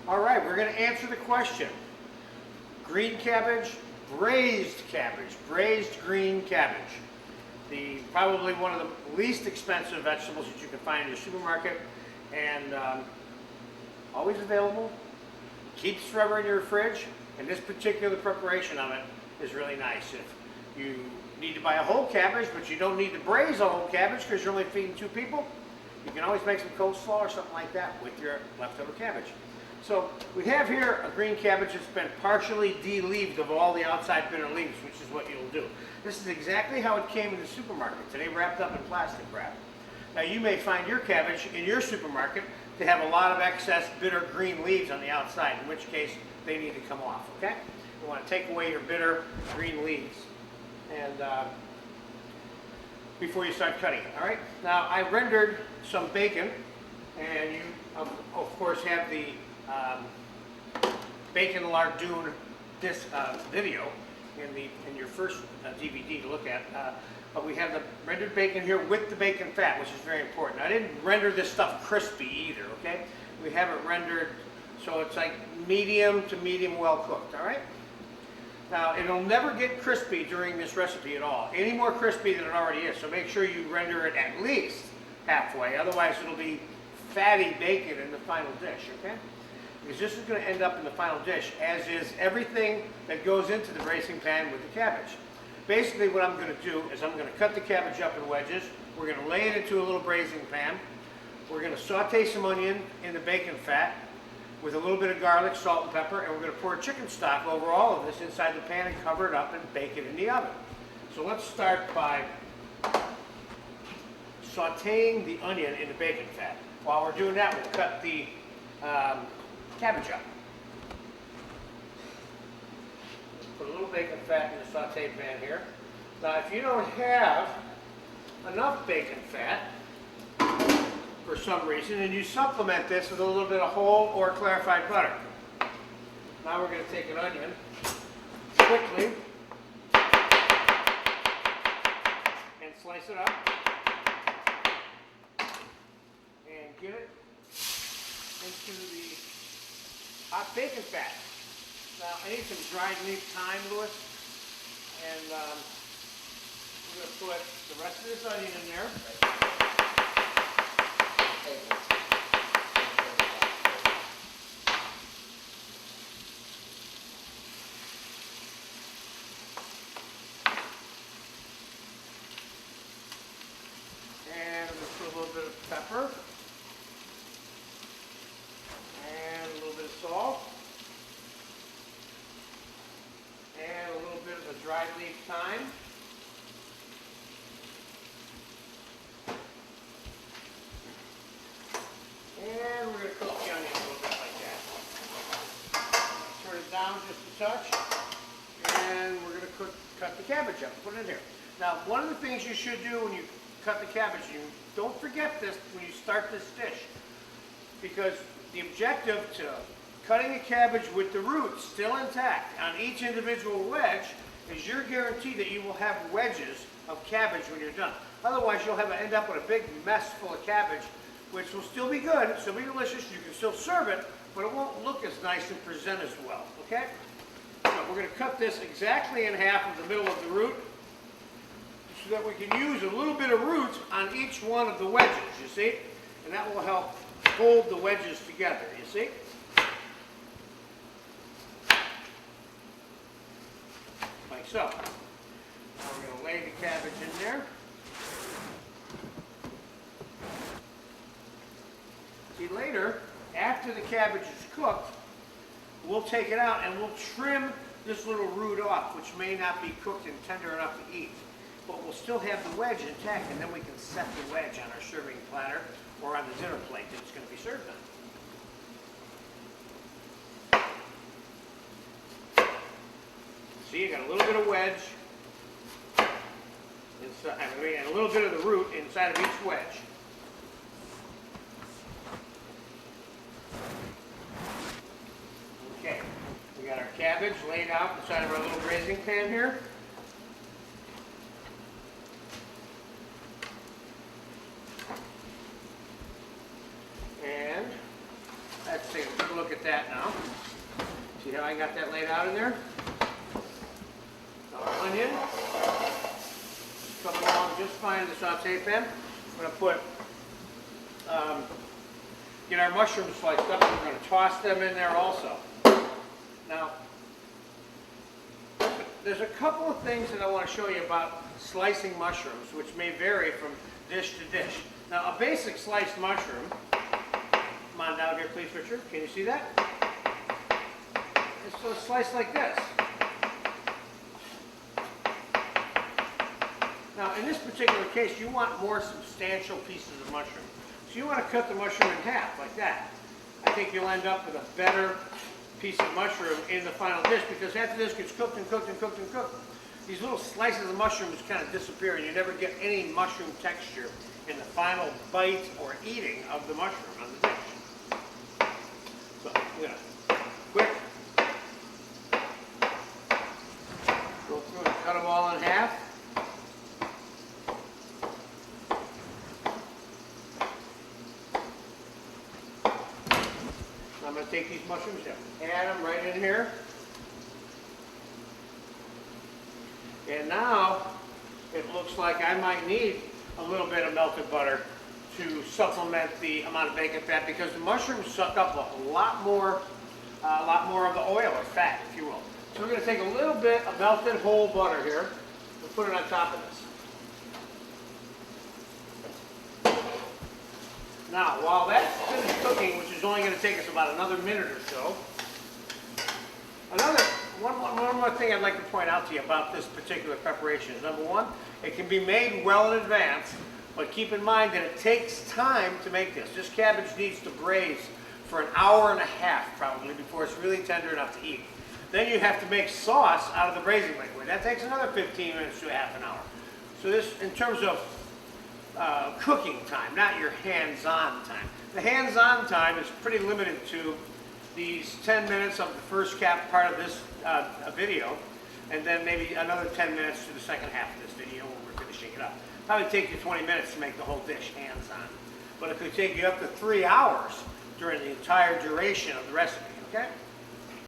All right, we're going to answer the question. Green cabbage, braised green cabbage. Probably one of the least expensive vegetables that you can find in your supermarket, and always available. Keeps forever in your fridge, and this particular preparation of it is really nice. If you need to buy a whole cabbage, but you don't need to braise a whole cabbage because you're only feeding 2 people, you can always make some coleslaw or something like that with your leftover cabbage. So we have here a green cabbage that's been partially de-leaved of all the outside bitter leaves, which is what you'll do. This is exactly how it came in the supermarket today, wrapped up in plastic wrap. Now you may find your cabbage in your supermarket to have a lot of excess bitter green leaves on the outside, in which case they need to come off, okay? You want to take away your bitter green leaves and before you start cutting it, all right? Now I rendered some bacon, and you of course have the bacon lardoon video in your first DVD to look at, but we have the rendered bacon here with the bacon fat, which is very important. I didn't render this stuff crispy either, okay? We have it rendered so it's like medium to medium well cooked, all right? Now it'll never get crispy during this recipe at all, any more crispy than it already is, so make sure you render it at least halfway, otherwise it'll be fatty bacon in the final dish, okay? Because this is going to end up in the final dish, as is everything that goes into the braising pan with the cabbage. Basically what I'm going to do is I'm going to cut the cabbage up in wedges. We're going to lay it into a little braising pan. We're going to saute some onion in the bacon fat with a little bit of garlic, salt, and pepper, and we're going to pour chicken stock over all of this inside the pan and cover it up and bake it in the oven. So let's start by sauteing the onion in the bacon fat. While we're doing that, we'll cut the cabbage up. Put a little bacon fat in the saute pan here. Now if you don't have enough bacon fat for some reason, and you supplement this with a little bit of whole or clarified butter. Now we're going to take an onion quickly and slice it up and get it into the hot bacon fat. Now I need some dried leaf thyme, Louis, and we're going to put the rest of this onion in there. And I'm going to put a little bit of pepper. Salt, and a little bit of the dried leaf thyme, and we're going to cook the onion a little bit like that. Turn it down just a touch, and we're going to cut the cabbage up, put it in here. Now one of the things you should do when you cut the cabbage, you don't forget this when you start this dish, because the objective to cutting the cabbage with the roots still intact on each individual wedge is your guarantee that you will have wedges of cabbage when you're done. Otherwise you'll end up with a big mess full of cabbage, which will still be good, still be delicious, you can still serve it, but it won't look as nice and present as well, okay? So we're going to cut this exactly in half of the middle of the root so that we can use a little bit of roots on each one of the wedges, you see? And that will help hold the wedges together, you see? Like so. Now we're going to lay the cabbage in there. See, later, after the cabbage is cooked, we'll take it out and we'll trim this little root off, which may not be cooked and tender enough to eat. But we'll still have the wedge intact, and then we can set the wedge on our serving platter or on the dinner plate that it's going to be served on. See, you got a little bit of wedge, inside, and a little bit of the root inside of each wedge. Okay, we got our cabbage laid out inside of our little braising pan here. And let's take a good look at that that now. See how I got that laid out in there? Our onion. Coming along just fine in the saute pan. I'm going to put, get our mushrooms sliced up, and we're going to toss them in there also. Now, there's a couple of things that I want to show you about slicing mushrooms, which may vary from dish to dish. Now, a basic sliced mushroom, come on down here please, Richard, can you see that? It's so sliced like this. Now, in this particular case, you want more substantial pieces of mushroom. So you want to cut the mushroom in half, like that. I think you'll end up with a better piece of mushroom in the final dish, because after this gets cooked and cooked and cooked and cooked, these little slices of mushrooms kind of disappear, and you never get any mushroom texture in the final bite or eating of the mushroom on the dish. So, I'm going to quick go through and cut them all in half. I'm going to take these mushrooms and add them right in here. And now it looks like I might need a little bit of melted butter to supplement the amount of bacon fat, because the mushrooms suck up a lot more of the oil or fat, if you will. So we're going to take a little bit of melted whole butter here and put it on top of this. Now, while that's finished cooking, which is only going to take us about another minute or so, one more thing I'd like to point out to you about this particular preparation is, number one, it can be made well in advance, but keep in mind that it takes time to make this. This cabbage needs to braise for an hour and a half probably before it's really tender enough to eat. Then you have to make sauce out of the braising liquid. That takes another 15 minutes to a half an hour. So this, in terms of cooking time, not your hands-on time. The hands-on time is pretty limited to these 10 minutes of the first part of this video, and then maybe another 10 minutes to the second half of this video when we're finishing it up. Probably take you 20 minutes to make the whole dish hands-on. But it could take you up to 3 hours during the entire duration of the recipe, okay?